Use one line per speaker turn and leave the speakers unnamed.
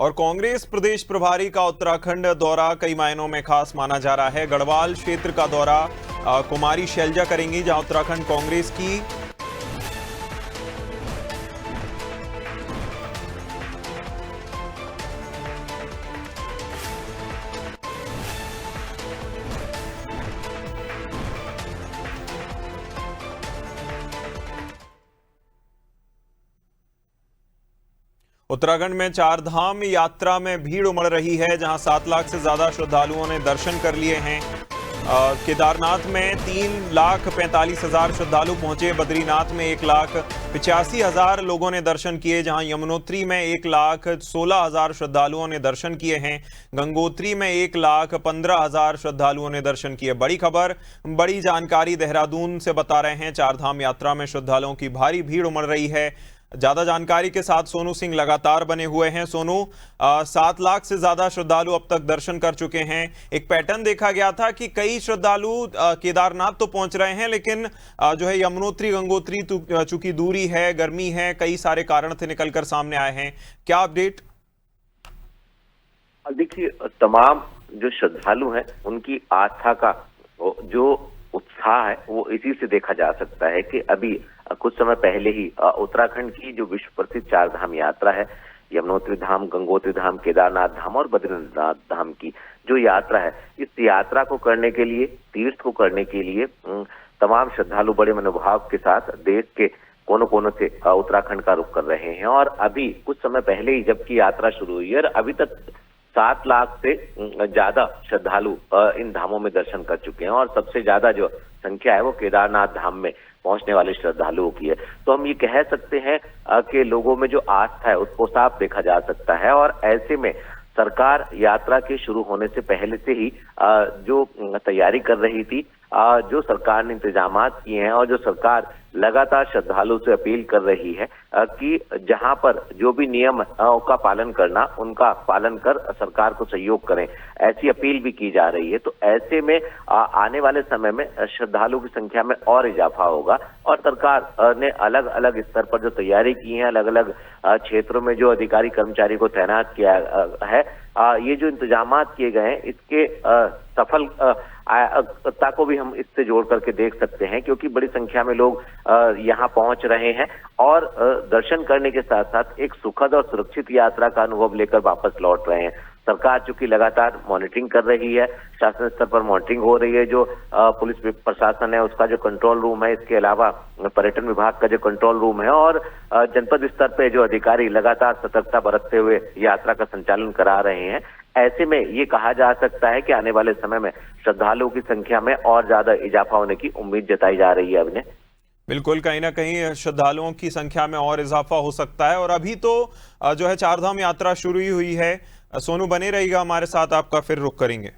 और कांग्रेस प्रदेश प्रभारी का उत्तराखंड दौरा कई मायनों में खास माना जा रहा है। गढ़वाल क्षेत्र का दौरा कुमारी शैलजा करेंगी, जहां उत्तराखंड कांग्रेस की उत्तराखंड में चार धाम यात्रा में भीड़ उमड़ रही है, जहां 7 लाख से ज्यादा श्रद्धालुओं ने दर्शन कर लिए हैं। केदारनाथ में 3,45,000 श्रद्धालु पहुंचे, बद्रीनाथ में 1,85,000 लोगों ने दर्शन किए, जहां यमुनोत्री में 1,16,000 श्रद्धालुओं ने दर्शन किए हैं। गंगोत्री में 1,15,000 श्रद्धालुओं ने दर्शन किए। बड़ी खबर, बड़ी जानकारी देहरादून से बता रहे हैं। चार धाम यात्रा में श्रद्धालुओं की भारी भीड़ उमड़ रही है। ज्यादा जानकारी के साथ सोनू सिंह लगातार बने हुए हैं। सोनू, 7 लाख से ज्यादा श्रद्धालु अब तक दर्शन कर चुके हैं। एक पैटर्न देखा गया था कि कई श्रद्धालु केदारनाथ तो पहुंच रहे हैं, लेकिन जो है यमुनोत्री गंगोत्री चूंकि दूरी है, गर्मी है, कई सारे कारण थे निकलकर सामने आए हैं। क्या अपडेट?
देखिए, तमाम जो श्रद्धालु हैं उनकी आस्था का जो उत्साह है वो इसी से देखा जा सकता है कि अभी कुछ समय पहले ही उत्तराखंड की जो विश्व प्रसिद्ध चार धाम यात्रा है, यमुनोत्री धाम, गंगोत्री धाम, केदारनाथ धाम और बद्रीनाथ धाम की जो यात्रा है, इस यात्रा को करने के लिए, तीर्थ को करने के लिए तमाम श्रद्धालु बड़े मनोभाव के साथ देश के कोनों कोनों से उत्तराखंड का रुख कर रहे हैं। और अभी कुछ समय पहले ही जबकि यात्रा शुरू हुई है, अभी तक 7 लाख से ज्यादा श्रद्धालु इन धामों में दर्शन कर चुके हैं और सबसे ज्यादा जो संख्या है वो केदारनाथ धाम में पहुंचने वाले श्रद्धालुओं की है। तो हम ये कह सकते हैं कि लोगों में जो आस्था है उसको साफ देखा जा सकता है। और ऐसे में सरकार यात्रा के शुरू होने से पहले से ही जो तैयारी कर रही थी, जो सरकार ने इंतजामात किए हैं और जो सरकार लगातार श्रद्धालुओं से अपील कर रही है कि जहां पर जो भी नियम का पालन करना, उनका पालन कर सरकार को सहयोग करें, ऐसी अपील भी की जा रही है। तो ऐसे में आने वाले समय में श्रद्धालुओं की संख्या में और इजाफा होगा और सरकार ने अलग अलग स्तर पर जो तैयारी की है, अलग अलग क्षेत्रों में जो अधिकारी कर्मचारी को तैनात किया है, ये जो इंतजामात किए गए हैं इसके सफलता को भी हम इससे जोड़ करके देख सकते हैं, क्योंकि बड़ी संख्या में लोग यहाँ पहुंच रहे हैं और दर्शन करने के साथ साथ एक सुखद और सुरक्षित यात्रा का अनुभव लेकर वापस लौट रहे हैं। सरकार चूंकि लगातार मॉनिटरिंग कर रही है, शासन स्तर पर मॉनिटरिंग हो रही है, जो पुलिस प्रशासन है उसका जो कंट्रोल रूम है, इसके अलावा पर्यटन विभाग का जो कंट्रोल रूम है और जनपद स्तर पे जो अधिकारी लगातार सतर्कता बरतते हुए यात्रा का संचालन करा रहे हैं। ऐसे में ये कहा जा सकता है कि आने वाले समय में श्रद्धालुओं की संख्या में और ज्यादा इजाफा होने की उम्मीद जताई जा रही है। अभिनय,
बिल्कुल, कहीं ना कहीं श्रद्धालुओं की संख्या में और इजाफा हो सकता है। और अभी तो जो है चारधाम यात्रा शुरू ही हुई है। सोनू, बने रहिएगा हमारे साथ, आपका फिर रुख करेंगे।